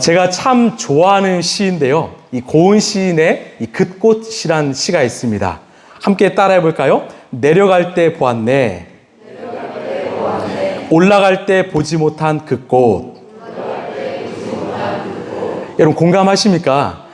제가 참 좋아하는 시인데요. 이 고은 시인의 이 긋꽃이란 시가 있습니다. 함께 따라해 볼까요? 내려갈 때 보았네. 올라갈 때 보지 못한 긋꽃. 여러분 공감하십니까?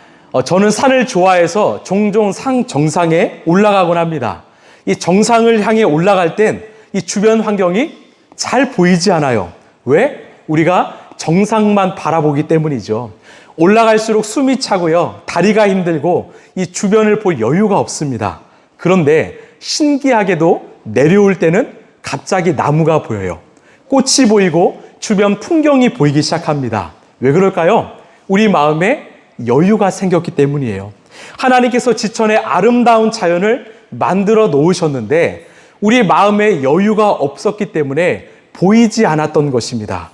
저는 산을 좋아해서 종종 산 정상에 올라가곤 합니다. 이 정상을 향해 올라갈 땐 이 주변 환경이 잘 보이지 않아요. 왜? 우리가 정상만 바라보기 때문이죠. 올라갈수록 숨이 차고요. 다리가 힘들고 이 주변을 볼 여유가 없습니다. 그런데 신기하게도 내려올 때는 갑자기 나무가 보여요. 꽃이 보이고 주변 풍경이 보이기 시작합니다. 왜 그럴까요? 우리 마음에 여유가 생겼기 때문이에요. 하나님께서 지천에 아름다운 자연을 만들어 놓으셨는데 우리 마음에 여유가 없었기 때문에 보이지 않았던 것입니다.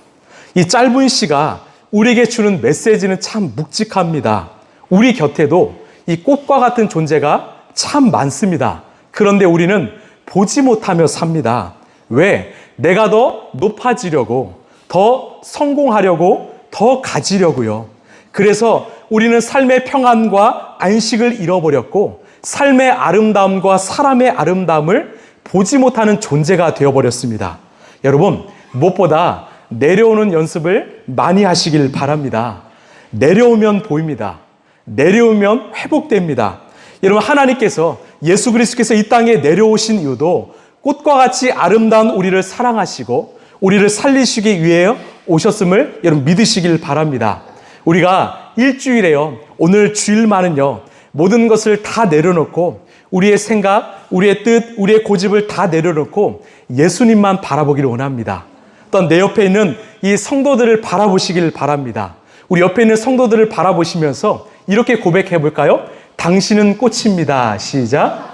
이 짧은 시가 우리에게 주는 메시지는 참 묵직합니다. 우리 곁에도 이 꽃과 같은 존재가 참 많습니다. 그런데 우리는 보지 못하며 삽니다. 왜? 내가 더 높아지려고, 더 성공하려고, 더 가지려고요. 그래서 우리는 삶의 평안과 안식을 잃어버렸고 삶의 아름다움과 사람의 아름다움을 보지 못하는 존재가 되어버렸습니다. 여러분, 무엇보다 내려오는 연습을 많이 하시길 바랍니다. 내려오면 보입니다. 내려오면 회복됩니다. 여러분, 하나님께서 예수 그리스도께서 이 땅에 내려오신 이유도 꽃과 같이 아름다운 우리를 사랑하시고 우리를 살리시기 위해 오셨음을 여러분 믿으시길 바랍니다. 우리가 일주일에요, 오늘 주일만은요, 모든 것을 다 내려놓고 우리의 생각, 우리의 뜻, 우리의 고집을 다 내려놓고 예수님만 바라보기를 원합니다. 또한 내 옆에 있는 이 성도들을 바라보시길 바랍니다. 우리 옆에 있는 성도들을 바라보시면서 이렇게 고백해 볼까요? 당신은 꽃입니다. 시작.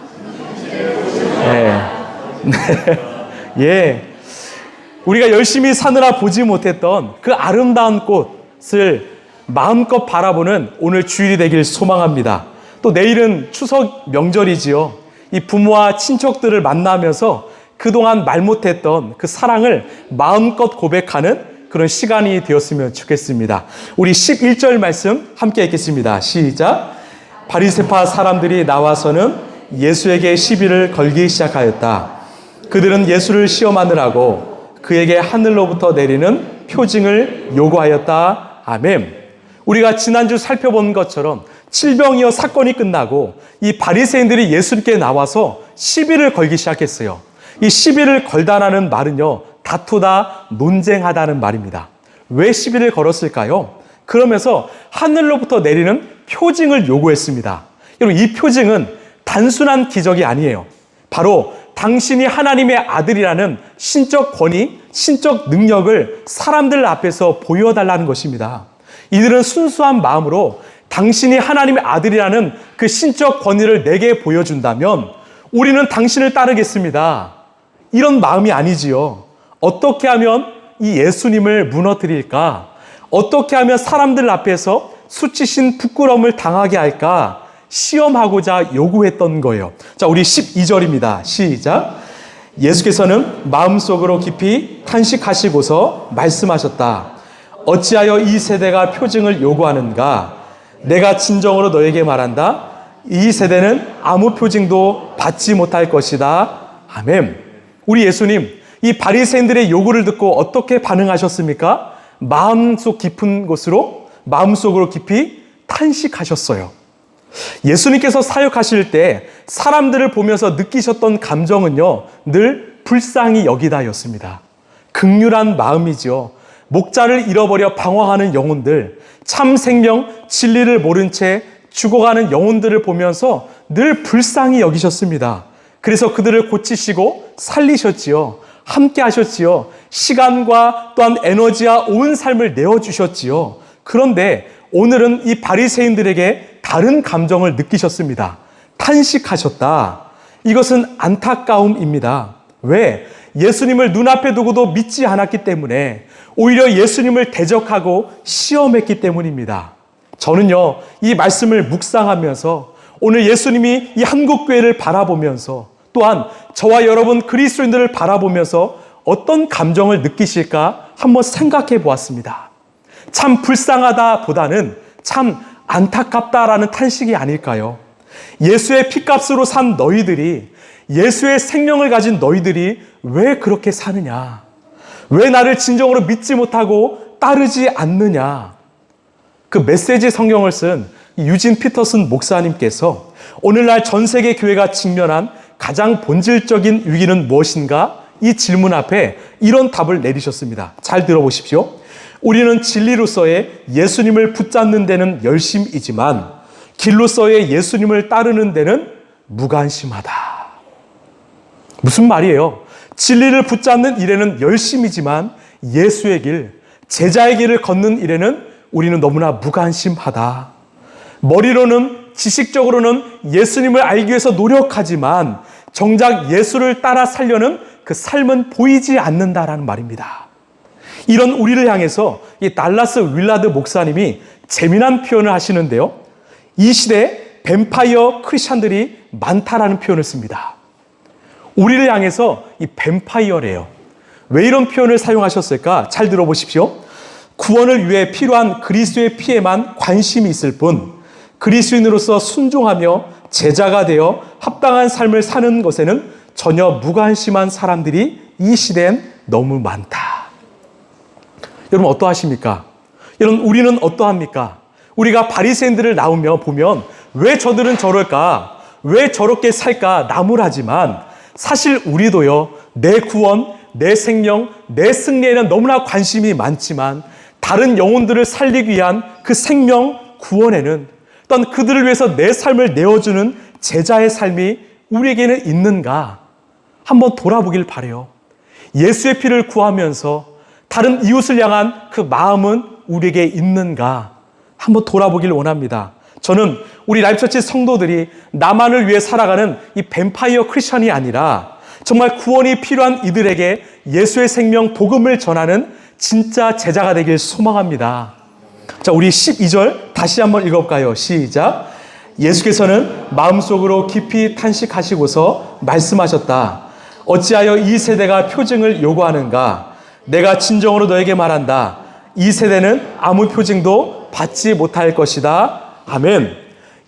네. 예. 우리가 열심히 사느라 보지 못했던 그 아름다운 꽃을 마음껏 바라보는 오늘 주일이 되길 소망합니다. 또 내일은 추석 명절이지요. 이 부모와 친척들을 만나면서 그동안 말 못했던 그 사랑을 마음껏 고백하는 그런 시간이 되었으면 좋겠습니다. 우리 11절 말씀 함께 읽겠습니다. 시작. 바리새파 사람들이 나와서는 예수에게 시비를 걸기 시작하였다. 그들은 예수를 시험하느라고 그에게 하늘로부터 내리는 표징을 요구하였다. 아멘. 우리가 지난주 살펴본 것처럼 질병이어 사건이 끝나고 이 바리새인들이 예수님께 나와서 시비를 걸기 시작했어요. 이 시비를 걸다라는 말은요, 다투다, 논쟁하다는 말입니다. 왜 시비를 걸었을까요? 그러면서 하늘로부터 내리는 표징을 요구했습니다. 여러분, 이 표징은 단순한 기적이 아니에요. 바로 당신이 하나님의 아들이라는 신적 권위, 신적 능력을 사람들 앞에서 보여달라는 것입니다. 이들은 순수한 마음으로 당신이 하나님의 아들이라는 그 신적 권위를 내게 보여준다면 우리는 당신을 따르겠습니다. 이런 마음이 아니지요. 어떻게 하면 이 예수님을 무너뜨릴까? 어떻게 하면 사람들 앞에서 수치심, 부끄러움을 당하게 할까? 시험하고자 요구했던 거예요. 자, 우리 12절입니다. 시작. 예수께서는 마음속으로 깊이 탄식하시고서 말씀하셨다. 어찌하여 이 세대가 표징을 요구하는가? 내가 진정으로 너에게 말한다. 이 세대는 아무 표징도 받지 못할 것이다. 아멘. 우리 예수님, 이 바리새인들의 요구를 듣고 어떻게 반응하셨습니까? 마음속 깊은 곳으로, 마음속으로 깊이 탄식하셨어요. 예수님께서 사역하실 때 사람들을 보면서 느끼셨던 감정은요, 늘 불쌍히 여기다였습니다. 긍휼한 마음이죠. 목자를 잃어버려 방황하는 영혼들, 참 생명, 진리를 모른 채 죽어가는 영혼들을 보면서 늘 불쌍히 여기셨습니다. 그래서 그들을 고치시고 살리셨지요. 함께 하셨지요. 시간과 또한 에너지와 온 삶을 내어주셨지요. 그런데 오늘은 이 바리새인들에게 다른 감정을 느끼셨습니다. 탄식하셨다. 이것은 안타까움입니다. 왜? 예수님을 눈앞에 두고도 믿지 않았기 때문에, 오히려 예수님을 대적하고 시험했기 때문입니다. 저는요, 이 말씀을 묵상하면서 오늘 예수님이 이 한국교회를 바라보면서 또한 저와 여러분 그리스도인들을 바라보면서 어떤 감정을 느끼실까 한번 생각해 보았습니다. 참 불쌍하다 보다는 참 안타깝다라는 탄식이 아닐까요? 예수의 피값으로 산 너희들이, 예수의 생명을 가진 너희들이 왜 그렇게 사느냐? 왜 나를 진정으로 믿지 못하고 따르지 않느냐? 그 메시지 성경을 쓴 유진 피터슨 목사님께서 오늘날 전 세계 교회가 직면한 가장 본질적인 위기는 무엇인가? 이 질문 앞에 이런 답을 내리셨습니다. 잘 들어보십시오. 우리는 진리로서의 예수님을 붙잡는 데는 열심이지만 길로서의 예수님을 따르는 데는 무관심하다. 무슨 말이에요? 진리를 붙잡는 일에는 열심이지만 예수의 길, 제자의 길을 걷는 일에는 우리는 너무나 무관심하다. 머리로는, 지식적으로는 예수님을 알기 위해서 노력하지만 정작 예수를 따라 살려는 그 삶은 보이지 않는다라는 말입니다. 이런 우리를 향해서 이 달라스 윌라드 목사님이 재미난 표현을 하시는데요. 이 시대에 뱀파이어 크리스찬들이 많다라는 표현을 씁니다. 우리를 향해서 이 뱀파이어래요. 왜 이런 표현을 사용하셨을까? 잘 들어보십시오. 구원을 위해 필요한 그리스도의 피에만 관심이 있을 뿐 그리스도인으로서 순종하며 제자가 되어 합당한 삶을 사는 것에는 전혀 무관심한 사람들이 이 시대엔 너무 많다. 여러분 어떠하십니까? 여러분 우리는 어떠합니까? 우리가 바리새인들을 나오며 보면 왜 저들은 저럴까? 왜 저렇게 살까? 나무라지만 사실 우리도요. 내 구원, 내 생명, 내 승리에는 너무나 관심이 많지만 다른 영혼들을 살리기 위한 그 생명, 구원에는 어떤 그들을 위해서 내 삶을 내어주는 제자의 삶이 우리에게는 있는가? 한번 돌아보길 바라요. 예수의 피를 구하면서 다른 이웃을 향한 그 마음은 우리에게 있는가? 한번 돌아보길 원합니다. 저는 우리 라이프처치 성도들이 나만을 위해 살아가는 이 뱀파이어 크리스천이 아니라 정말 구원이 필요한 이들에게 예수의 생명 복음을 전하는 진짜 제자가 되길 소망합니다. 자, 우리 12절 다시 한번 읽어볼까요? 시작. 예수께서는 마음속으로 깊이 탄식하시고서 말씀하셨다. 어찌하여 이 세대가 표징을 요구하는가? 내가 진정으로 너에게 말한다. 이 세대는 아무 표징도 받지 못할 것이다. 아멘.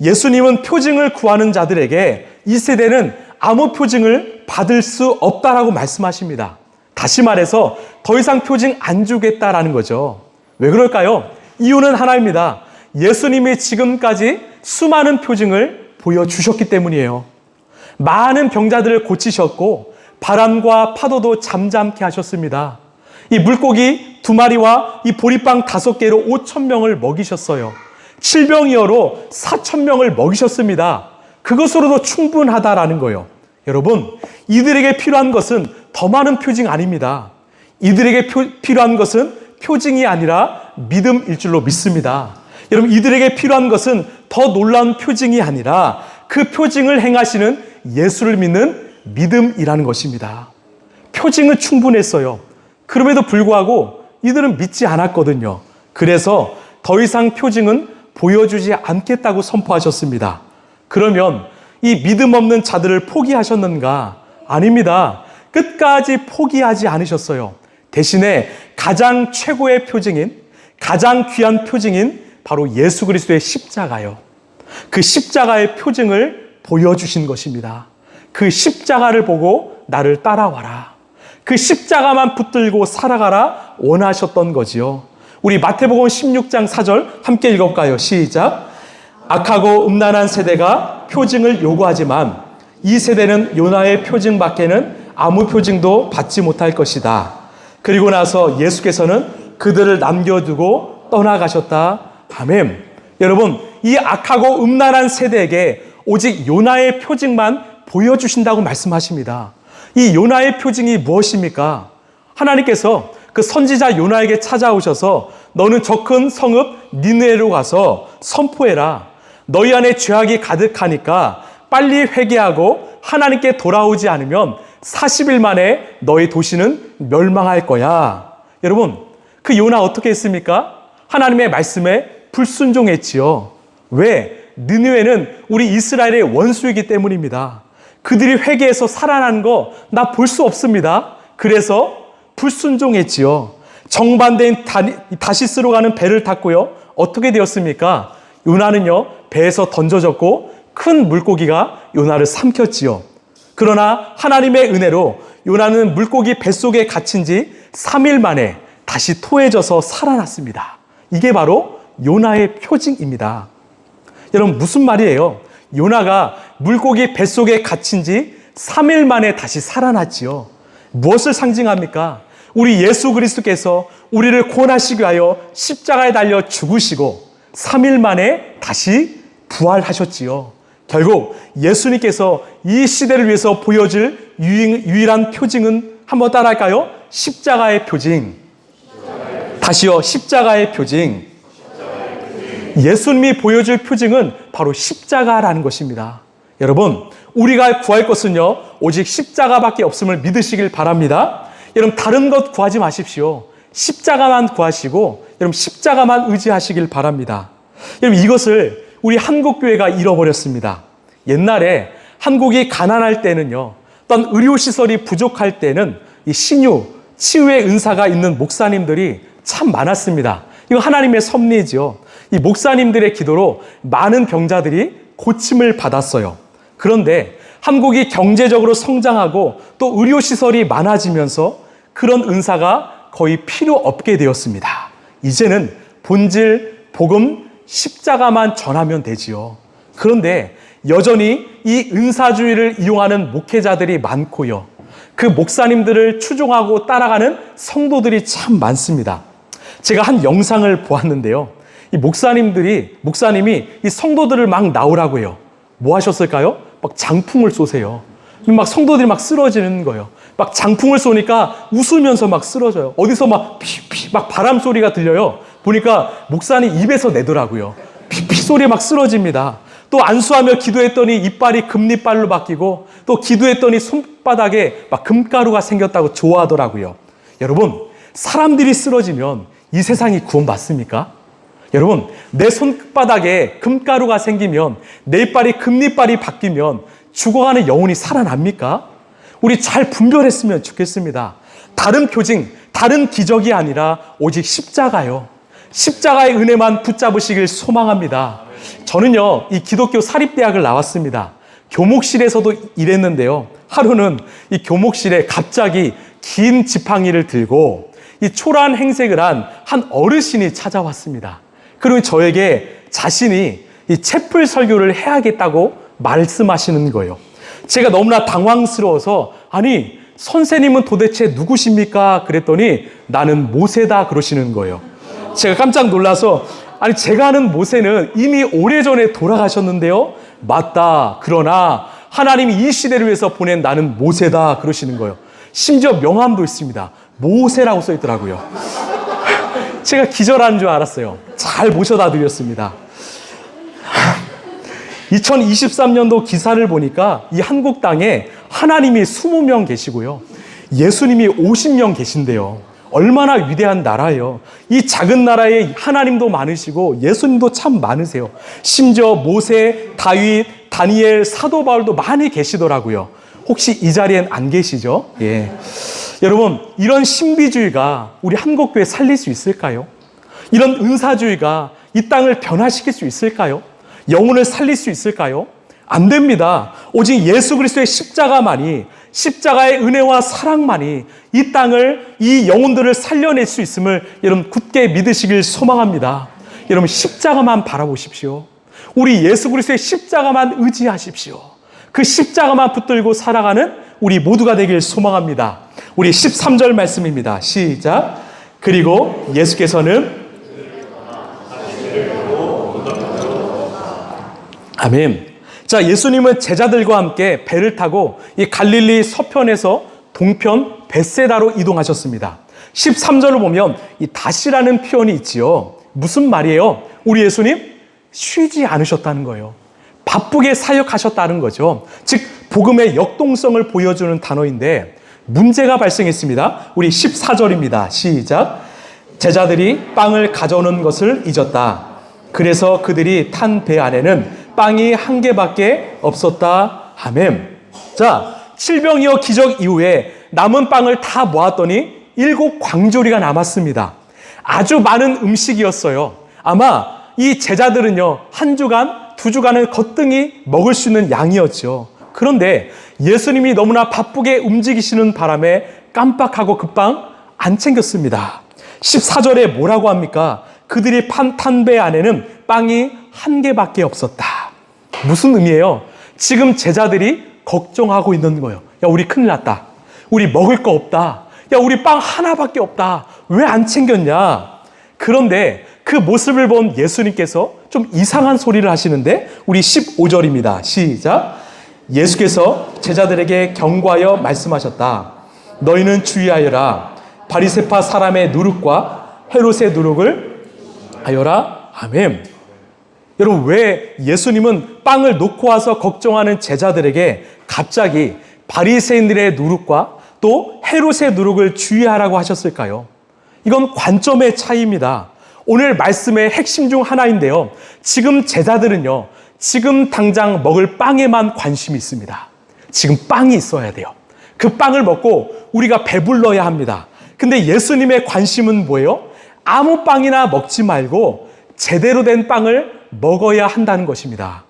예수님은 표징을 구하는 자들에게 이 세대는 아무 표징을 받을 수 없다라고 말씀하십니다. 다시 말해서 더 이상 표징 안 주겠다라는 거죠. 왜 그럴까요? 이유는 하나입니다. 예수님이 지금까지 수많은 표징을 보여주셨기 때문이에요. 많은 병자들을 고치셨고 바람과 파도도 잠잠케 하셨습니다. 이 물고기 2마리와 이 보리빵 5개로 5,000명을 먹이셨어요. 질병이어로 4,000명을 먹이셨습니다. 그것으로도 충분하다라는 거예요. 여러분, 이들에게 필요한 것은 더 많은 표징 아닙니다. 이들에게 필요한 것은 표징이 아니라 믿음일 줄로 믿습니다. 여러분, 이들에게 필요한 것은 더 놀라운 표징이 아니라 그 표징을 행하시는 예수를 믿는 믿음이라는 것입니다. 표징은 충분했어요. 그럼에도 불구하고 이들은 믿지 않았거든요. 그래서 더 이상 표징은 보여주지 않겠다고 선포하셨습니다. 그러면 이 믿음 없는 자들을 포기하셨는가? 아닙니다. 끝까지 포기하지 않으셨어요. 대신에 가장 최고의 표징인, 가장 귀한 표징인 바로 예수 그리스도의 십자가요. 그 십자가의 표징을 보여주신 것입니다. 그 십자가를 보고 나를 따라와라. 그 십자가만 붙들고 살아가라 원하셨던 거지요. 우리 마태복음 16장 4절 함께 읽어볼까요? 시작. 악하고 음란한 세대가 표징을 요구하지만 이 세대는 요나의 표징밖에는 아무 표징도 받지 못할 것이다. 그리고 나서 예수께서는 그들을 남겨두고 떠나가셨다. 아멘. 여러분, 이 악하고 음란한 세대에게 오직 요나의 표징만 보여주신다고 말씀하십니다. 이 요나의 표징이 무엇입니까? 하나님께서 그 선지자 요나에게 찾아오셔서 너는 저 큰 성읍 니느웨로 가서 선포해라. 너희 안에 죄악이 가득하니까 빨리 회개하고 하나님께 돌아오지 않으면 40일 만에 너희 도시는 멸망할 거야. 여러분, 그 요나 어떻게 했습니까? 하나님의 말씀에 불순종했지요. 왜? 니느웨는 우리 이스라엘의 원수이기 때문입니다. 그들이 회개해서 살아나는 거 나 볼 수 없습니다. 그래서 불순종했지요. 정반대인 다시스로 가는 배를 탔고요. 어떻게 되었습니까? 요나는요, 배에서 던져졌고 큰 물고기가 요나를 삼켰지요. 그러나 하나님의 은혜로 요나는 물고기 뱃속에 갇힌 지 3일 만에 다시 토해져서 살아났습니다. 이게 바로 요나의 표징입니다. 여러분, 무슨 말이에요? 요나가 물고기 뱃속에 갇힌 지 3일 만에 다시 살아났지요. 무엇을 상징합니까? 우리 예수 그리스도께서 우리를 구원하시기 위하여 십자가에 달려 죽으시고 3일 만에 다시 부활하셨지요. 결국 예수님께서 이 시대를 위해서 보여줄 유일한 표징은 한번 따라할까요? 십자가의 표징. 다시요, 십자가의 표징. 예수님이 보여줄 표징은 바로 십자가라는 것입니다. 여러분, 우리가 구할 것은요, 오직 십자가밖에 없음을 믿으시길 바랍니다. 여러분, 다른 것 구하지 마십시오. 십자가만 구하시고 여러분, 십자가만 의지하시길 바랍니다. 여러분, 이것을 우리 한국교회가 잃어버렸습니다. 옛날에 한국이 가난할 때는요, 어떤 의료시설이 부족할 때는 이 신유, 치유의 은사가 있는 목사님들이 참 많았습니다. 이거 하나님의 섭리지요. 이 목사님들의 기도로 많은 병자들이 고침을 받았어요. 그런데 한국이 경제적으로 성장하고 또 의료시설이 많아지면서 그런 은사가 거의 필요 없게 되었습니다. 이제는 본질, 복음, 십자가만 전하면 되지요. 그런데 여전히 이 은사주의를 이용하는 목회자들이 많고요. 그 목사님들을 추종하고 따라가는 성도들이 참 많습니다. 제가 한 영상을 보았는데요. 이 목사님이 이 성도들을 막 나오라고 해요. 뭐 하셨을까요? 막 장풍을 쏘세요. 막 성도들이 막 쓰러지는 거예요. 막 장풍을 쏘니까 웃으면서 막 쓰러져요. 어디서 막 피피 막 바람 소리가 들려요. 보니까 목사님 입에서 내더라고요. 피피 소리에 막 쓰러집니다. 또 안수하며 기도했더니 이빨이 금리빨로 바뀌고 또 기도했더니 손바닥에 막 금가루가 생겼다고 좋아하더라고요. 여러분, 사람들이 쓰러지면 이 세상이 구원받습니까? 여러분, 내 손바닥에 금가루가 생기면 내 이빨이 금리빨이 바뀌면 죽어가는 영혼이 살아납니까? 우리 잘 분별했으면 좋겠습니다. 다른 표징, 다른 기적이 아니라 오직 십자가요. 십자가의 은혜만 붙잡으시길 소망합니다. 저는요, 이 기독교 사립대학을 나왔습니다. 교목실에서도 일했는데요. 하루는 이 교목실에 갑자기 긴 지팡이를 들고 이 초라한 행색을 한 어르신이 찾아왔습니다. 그리고 저에게 자신이 이 채플 설교를 해야겠다고 말씀하시는 거예요. 제가 너무나 당황스러워서 아니, 선생님은 도대체 누구십니까? 그랬더니 나는 모세다 그러시는 거예요. 제가 깜짝 놀라서 아니, 제가 아는 모세는 이미 오래전에 돌아가셨는데요. 맞다. 그러나 하나님이 이 시대를 위해서 보낸 나는 모세다 그러시는 거예요. 심지어 명함도 있습니다. 모세라고 써 있더라고요. 제가 기절하는 줄 알았어요. 잘 모셔다 드렸습니다. 2023년도 기사를 보니까 이 한국 땅에 하나님이 20명 계시고요. 예수님이 50명 계신데요. 얼마나 위대한 나라예요. 이 작은 나라에 하나님도 많으시고 예수님도 참 많으세요. 심지어 모세, 다윗, 다니엘, 사도 바울도 많이 계시더라고요. 혹시 이 자리엔 안 계시죠? 예. 여러분, 이런 신비주의가 우리 한국교회 살릴 수 있을까요? 이런 은사주의가 이 땅을 변화시킬 수 있을까요? 영혼을 살릴 수 있을까요? 안 됩니다. 오직 예수 그리스도의 십자가만이, 십자가의 은혜와 사랑만이 이 땅을, 이 영혼들을 살려낼 수 있음을 여러분 굳게 믿으시길 소망합니다. 여러분, 십자가만 바라보십시오. 우리 예수 그리스도의 십자가만 의지하십시오. 그 십자가만 붙들고 살아가는 우리 모두가 되길 소망합니다. 우리 13절 말씀입니다. 시작. 그리고 예수께서는 아멘. 자, 예수님은 제자들과 함께 배를 타고 이 갈릴리 서편에서 동편 벳세다로 이동하셨습니다. 13절을 보면 이 다시라는 표현이 있지요. 무슨 말이에요? 우리 예수님 쉬지 않으셨다는 거예요. 바쁘게 사역하셨다는 거죠. 즉 복음의 역동성을 보여주는 단어인데 문제가 발생했습니다. 우리 14절입니다. 시작. 제자들이 빵을 가져오는 것을 잊었다. 그래서 그들이 탄 배 안에는 빵이 한 개밖에 없었다. 아멘. 자, 7병이어 기적 이후에 남은 빵을 다 모았더니 일곱 광조리가 남았습니다. 아주 많은 음식이었어요. 아마 이 제자들은요, 한 주간, 두 주간은 거뜬히 먹을 수 있는 양이었죠. 그런데 예수님이 너무나 바쁘게 움직이시는 바람에 깜빡하고 급빵 안 챙겼습니다. 14절에 뭐라고 합니까? 그들이 탄 배 안에는 빵이 한 개밖에 없었다. 무슨 의미예요? 지금 제자들이 걱정하고 있는 거예요. 야, 우리 큰일 났다. 우리 먹을 거 없다. 야, 우리 빵 하나밖에 없다. 왜 안 챙겼냐? 그런데 그 모습을 본 예수님께서 좀 이상한 소리를 하시는데, 우리 15절입니다. 시작. 예수께서 제자들에게 경고하여 말씀하셨다. 너희는 주의하여라. 바리새파 사람의 누룩과 헤롯의 누룩을 하여라. 아멘. 여러분, 왜 예수님은 빵을 놓고 와서 걱정하는 제자들에게 갑자기 바리새인들의 누룩과 또 헤롯의 누룩을 주의하라고 하셨을까요? 이건 관점의 차이입니다. 오늘 말씀의 핵심 중 하나인데요. 지금 제자들은요, 지금 당장 먹을 빵에만 관심이 있습니다. 지금 빵이 있어야 돼요. 그 빵을 먹고 우리가 배불러야 합니다. 근데 예수님의 관심은 뭐예요? 아무 빵이나 먹지 말고 제대로 된 빵을 먹어야 한다는 것입니다.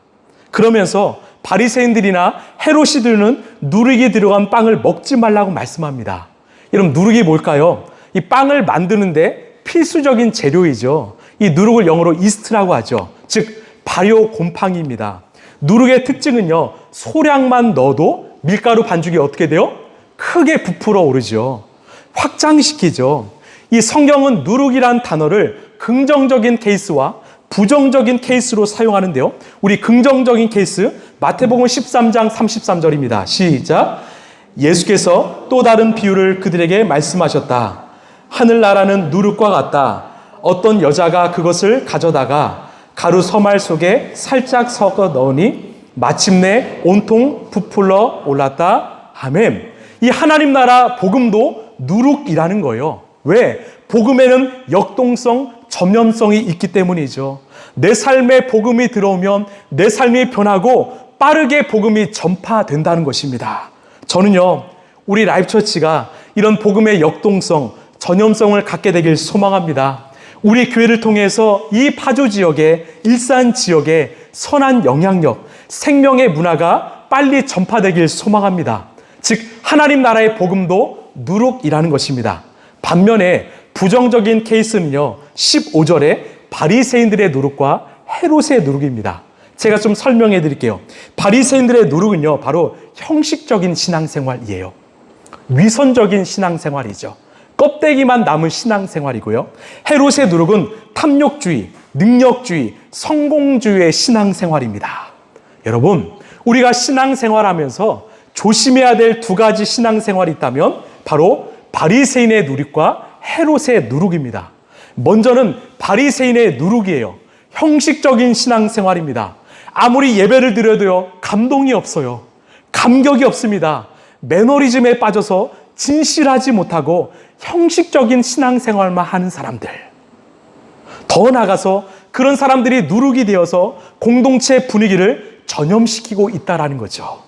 그러면서 바리새인들이나 헤롯이들은 누룩이 들어간 빵을 먹지 말라고 말씀합니다. 여러분, 누룩이 뭘까요? 이 빵을 만드는데 필수적인 재료이죠. 이 누룩을 영어로 이스트라고 하죠. 즉 발효 곰팡이입니다. 누룩의 특징은요, 소량만 넣어도 밀가루 반죽이 어떻게 돼요? 크게 부풀어 오르죠. 확장시키죠. 이 성경은 누룩이란 단어를 긍정적인 케이스와 부정적인 케이스로 사용하는데요. 우리 긍정적인 케이스, 마태복음 13장 33절입니다. 시작. 예수께서 또 다른 비유를 그들에게 말씀하셨다. 하늘나라는 누룩과 같다. 어떤 여자가 그것을 가져다가 가루 서말 속에 살짝 섞어 넣으니 마침내 온통 부풀러 올랐다. 아멘. 이 하나님 나라 복음도 누룩이라는 거예요. 왜? 복음에는 역동성, 전염성이 있기 때문이죠. 내 삶에 복음이 들어오면 내 삶이 변하고 빠르게 복음이 전파된다는 것입니다. 저는요, 우리 라이프처치가 이런 복음의 역동성, 전염성을 갖게 되길 소망합니다. 우리 교회를 통해서 이 파주 지역에, 일산 지역에 선한 영향력, 생명의 문화가 빨리 전파되길 소망합니다. 즉 하나님 나라의 복음도 누룩이라는 것입니다. 반면에 부정적인 케이스는요, 15절에 바리새인들의 누룩과 헤롯의 누룩입니다. 제가 좀 설명해 드릴게요. 바리새인들의 누룩은요, 바로 형식적인 신앙생활이에요. 위선적인 신앙생활이죠. 껍데기만 남은 신앙생활이고요. 헤롯의 누룩은 탐욕주의, 능력주의, 성공주의의 신앙생활입니다. 여러분, 우리가 신앙생활하면서 조심해야 될 두 가지 신앙생활이 있다면 바로 바리새인의 누룩과 헤롯의 누룩입니다. 먼저는 바리새인의 누룩이에요. 형식적인 신앙생활입니다. 아무리 예배를 드려도요, 감동이 없어요. 감격이 없습니다. 매너리즘에 빠져서 진실하지 못하고 형식적인 신앙생활만 하는 사람들. 더 나아가서 그런 사람들이 누룩이 되어서 공동체 분위기를 전염시키고 있다는 거죠.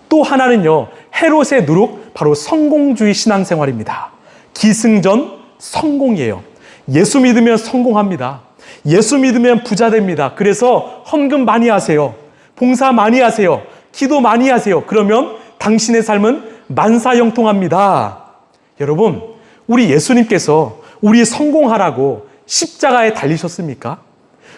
또 하나는요, 헤롯의 누룩, 바로 성공주의 신앙생활입니다. 기승전 성공이에요. 예수 믿으면 성공합니다. 예수 믿으면 부자 됩니다. 그래서 헌금 많이 하세요. 봉사 많이 하세요. 기도 많이 하세요. 그러면 당신의 삶은 만사형통합니다. 여러분, 우리 예수님께서 우리 성공하라고 십자가에 달리셨습니까?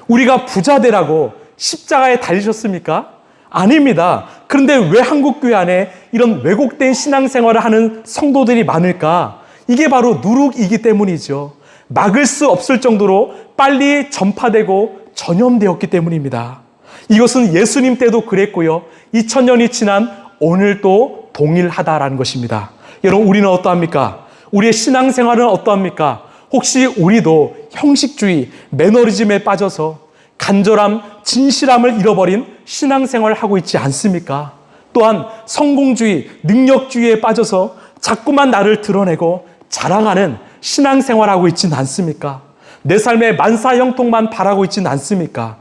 우리가 부자 되라고 십자가에 달리셨습니까? 아닙니다. 그런데 왜 한국교회 안에 이런 왜곡된 신앙생활을 하는 성도들이 많을까? 이게 바로 누룩이기 때문이죠. 막을 수 없을 정도로 빨리 전파되고 전염되었기 때문입니다. 이것은 예수님 때도 그랬고요. 2000년이 지난 오늘도 동일하다라는 것입니다. 여러분, 우리는 어떠합니까? 우리의 신앙생활은 어떠합니까? 혹시 우리도 형식주의, 매너리즘에 빠져서 간절함, 진실함을 잃어버린 신앙생활을 하고 있지 않습니까? 또한 성공주의, 능력주의에 빠져서 자꾸만 나를 드러내고 자랑하는 신앙생활하고 있지는 않습니까? 내 삶의 만사형통만 바라고 있지는 않습니까?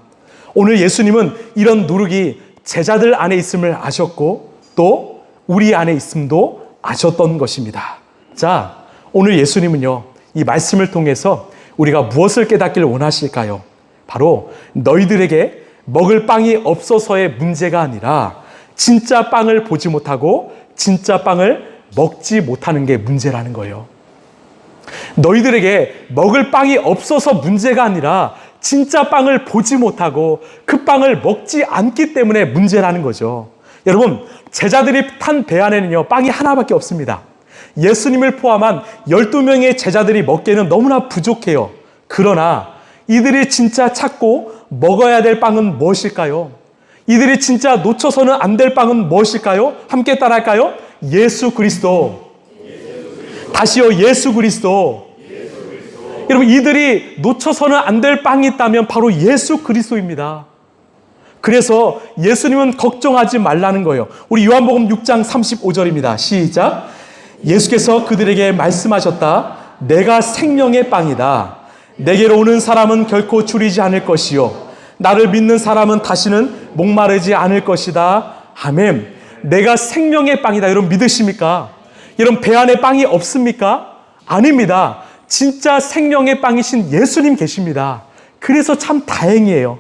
오늘 예수님은 이런 누룩이 제자들 안에 있음을 아셨고 또 우리 안에 있음도 아셨던 것입니다. 자, 오늘 예수님은요, 이 말씀을 통해서 우리가 무엇을 깨닫기를 원하실까요? 바로 너희들에게 먹을 빵이 없어서의 문제가 아니라 진짜 빵을 보지 못하고 진짜 빵을 먹지 못하는 게 문제라는 거예요. 너희들에게 먹을 빵이 없어서 문제가 아니라 진짜 빵을 보지 못하고 그 빵을 먹지 않기 때문에 문제라는 거죠. 여러분, 제자들이 탄 배 안에는요, 빵이 하나밖에 없습니다. 예수님을 포함한 12명의 제자들이 먹기에는 너무나 부족해요. 그러나 이들이 진짜 찾고 먹어야 될 빵은 무엇일까요? 이들이 진짜 놓쳐서는 안 될 빵은 무엇일까요? 함께 따라할까요? 예수 그리스도. 다시요, 예수 그리스도. 여러분, 이들이 놓쳐서는 안 될 빵이 있다면 바로 예수 그리스도입니다. 그래서 예수님은 걱정하지 말라는 거예요. 우리 요한복음 6장 35절입니다. 시작. 예수께서 그들에게 말씀하셨다. 내가 생명의 빵이다. 내게로 오는 사람은 결코 줄이지 않을 것이요 나를 믿는 사람은 다시는 목마르지 않을 것이다. 아멘. 내가 생명의 빵이다. 여러분 믿으십니까? 여러분 배 안에 빵이 없습니까? 아닙니다. 진짜 생명의 빵이신 예수님 계십니다. 그래서 참 다행이에요.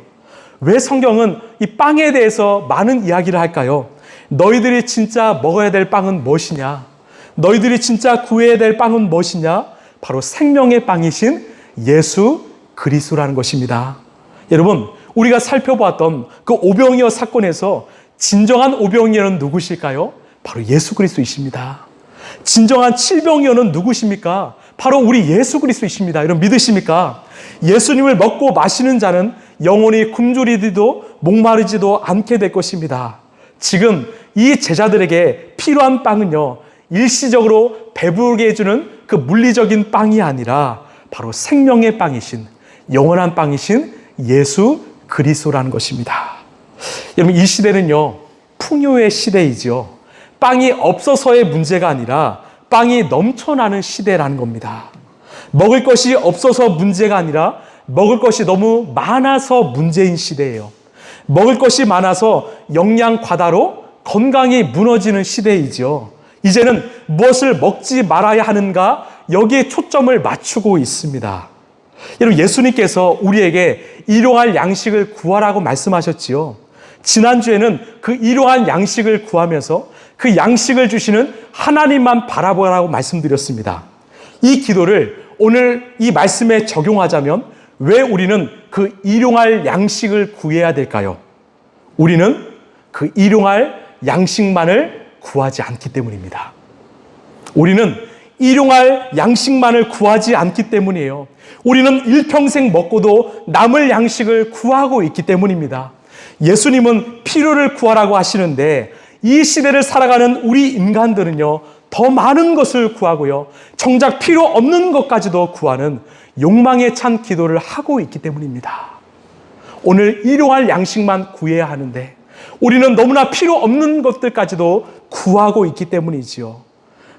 왜 성경은 이 빵에 대해서 많은 이야기를 할까요? 너희들이 진짜 먹어야 될 빵은 무엇이냐? 너희들이 진짜 구해야 될 빵은 무엇이냐? 바로 생명의 빵이신 예수 그리스도라는 것입니다. 여러분, 우리가 살펴보았던 그 오병이어 사건에서 진정한 오병이어는 누구실까요? 바로 예수 그리스도이십니다. 진정한 칠병이어는 누구십니까? 바로 우리 예수 그리스도이십니다. 여러분 믿으십니까? 예수님을 먹고 마시는 자는 영원히 굶주리지도 목마르지도 않게 될 것입니다. 지금 이 제자들에게 필요한 빵은요, 일시적으로 배부르게 해주는 그 물리적인 빵이 아니라 바로 생명의 빵이신, 영원한 빵이신 예수 그리스도라는 것입니다. 여러분 이 시대는요, 풍요의 시대이죠. 빵이 없어서의 문제가 아니라 빵이 넘쳐나는 시대라는 겁니다. 먹을 것이 없어서 문제가 아니라 먹을 것이 너무 많아서 문제인 시대예요. 먹을 것이 많아서 영양 과다로 건강이 무너지는 시대이죠. 이제는 무엇을 먹지 말아야 하는가 여기에 초점을 맞추고 있습니다. 여러분 예수님께서 우리에게 일용할 양식을 구하라고 말씀하셨지요. 지난주에는 그 일용할 양식을 구하면서 그 양식을 주시는 하나님만 바라보라고 말씀드렸습니다. 이 기도를 오늘 이 말씀에 적용하자면 왜 우리는 그 일용할 양식을 구해야 될까요? 우리는 그 일용할 양식만을 구하지 않기 때문입니다. 우리는 일용할 양식만을 구하지 않기 때문이에요. 우리는 일평생 먹고도 남을 양식을 구하고 있기 때문입니다. 예수님은 필요를 구하라고 하시는데 이 시대를 살아가는 우리 인간들은요, 더 많은 것을 구하고요, 정작 필요 없는 것까지도 구하는 욕망에 찬 기도를 하고 있기 때문입니다. 오늘 일용할 양식만 구해야 하는데 우리는 너무나 필요 없는 것들까지도 구하고 있기 때문이지요.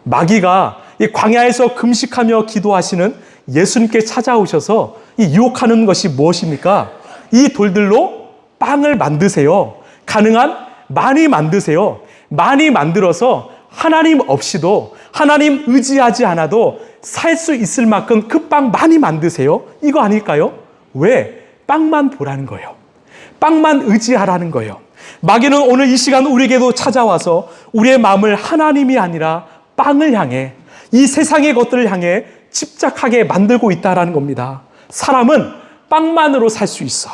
마귀가 이 광야에서 금식하며 기도하시는 예수님께 찾아오셔서 이 유혹하는 것이 무엇입니까? 이 돌들로 빵을 만드세요. 가능한 많이 만드세요. 많이 만들어서 하나님 없이도, 하나님 의지하지 않아도 살 수 있을 만큼 그 빵 많이 만드세요. 이거 아닐까요? 왜? 빵만 보라는 거예요. 빵만 의지하라는 거예요. 마귀는 오늘 이 시간 우리에게도 찾아와서 우리의 마음을 하나님이 아니라 빵을 향해, 이 세상의 것들을 향해 집착하게 만들고 있다는 겁니다. 사람은 빵만으로 살 수 있어.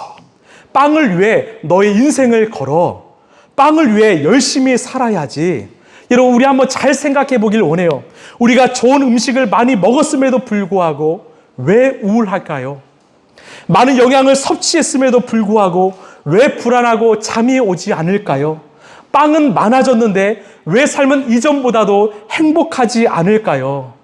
빵을 위해 너의 인생을 걸어. 빵을 위해 열심히 살아야지. 여러분 우리 한번 잘 생각해 보길 원해요. 우리가 좋은 음식을 많이 먹었음에도 불구하고 왜 우울할까요? 많은 영양을 섭취했음에도 불구하고 왜 불안하고 잠이 오지 않을까요? 빵은 많아졌는데 왜 삶은 이전보다도 행복하지 않을까요?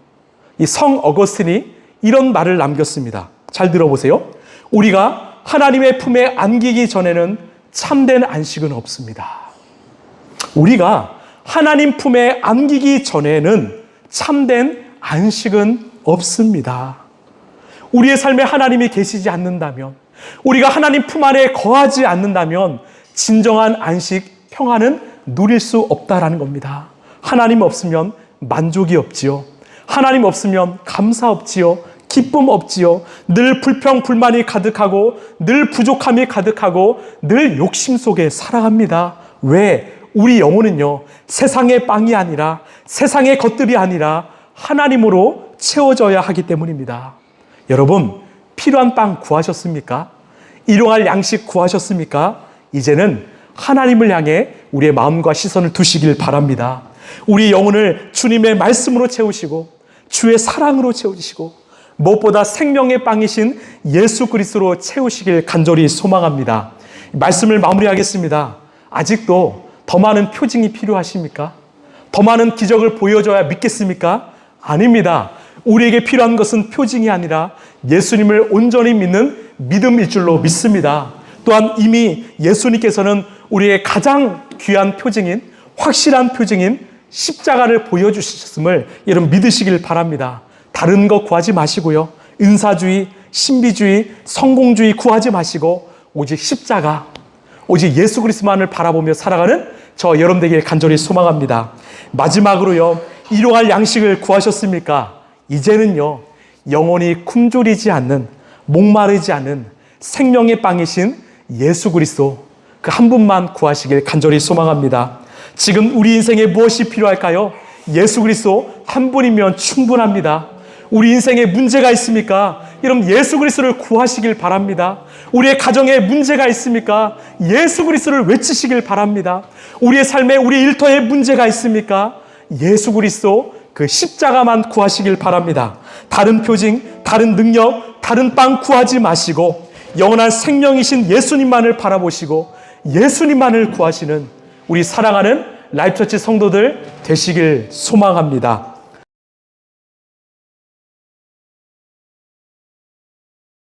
이 성 어거스틴이 이런 말을 남겼습니다. 잘 들어보세요. 우리가 하나님의 품에 안기기 전에는 참된 안식은 없습니다. 우리가 하나님 품에 안기기 전에는 참된 안식은 없습니다. 우리의 삶에 하나님이 계시지 않는다면, 우리가 하나님 품 안에 거하지 않는다면 진정한 안식, 평안은 누릴 수 없다라는 겁니다. 하나님 없으면 만족이 없지요. 하나님 없으면 감사 없지요. 기쁨 없지요. 늘 불평, 불만이 가득하고 늘 부족함이 가득하고 늘 욕심 속에 살아갑니다. 왜? 우리 영혼은요, 세상의 빵이 아니라 세상의 것들이 아니라 하나님으로 채워져야 하기 때문입니다. 여러분, 필요한 빵 구하셨습니까? 일용할 양식 구하셨습니까? 이제는 하나님을 향해 우리의 마음과 시선을 두시길 바랍니다. 우리 영혼을 주님의 말씀으로 채우시고 주의 사랑으로 채우시고 무엇보다 생명의 빵이신 예수 그리스도로 채우시길 간절히 소망합니다. 말씀을 마무리하겠습니다. 아직도 더 많은 표징이 필요하십니까? 더 많은 기적을 보여줘야 믿겠습니까? 아닙니다. 우리에게 필요한 것은 표징이 아니라 예수님을 온전히 믿는 믿음일 줄로 믿습니다. 또한 이미 예수님께서는 우리의 가장 귀한 표징인, 확실한 표징인 십자가를 보여주셨음을 여러분 믿으시길 바랍니다. 다른 거 구하지 마시고요. 은사주의, 신비주의, 성공주의 구하지 마시고 오직 십자가, 오직 예수 그리스도만을 바라보며 살아가는 저 여러분 되길 간절히 소망합니다. 마지막으로요, 일용할 양식을 구하셨습니까? 이제는요, 영원히 굶주리지 않는, 목마르지 않는 생명의 빵이신 예수 그리스도 그 한 분만 구하시길 간절히 소망합니다. 지금 우리 인생에 무엇이 필요할까요? 예수 그리스도 한 분이면 충분합니다. 우리 인생에 문제가 있습니까? 여러분, 예수 그리스도를 구하시길 바랍니다. 우리의 가정에 문제가 있습니까? 예수 그리스도를 외치시길 바랍니다. 우리의 삶에, 우리 일터에 문제가 있습니까? 예수 그리스도 그 십자가만 구하시길 바랍니다. 다른 표징, 다른 능력, 다른 빵 구하지 마시고 영원한 생명이신 예수님만을 바라보시고 예수님만을 구하시는 우리 사랑하는 라이프처치 성도들 되시길 소망합니다.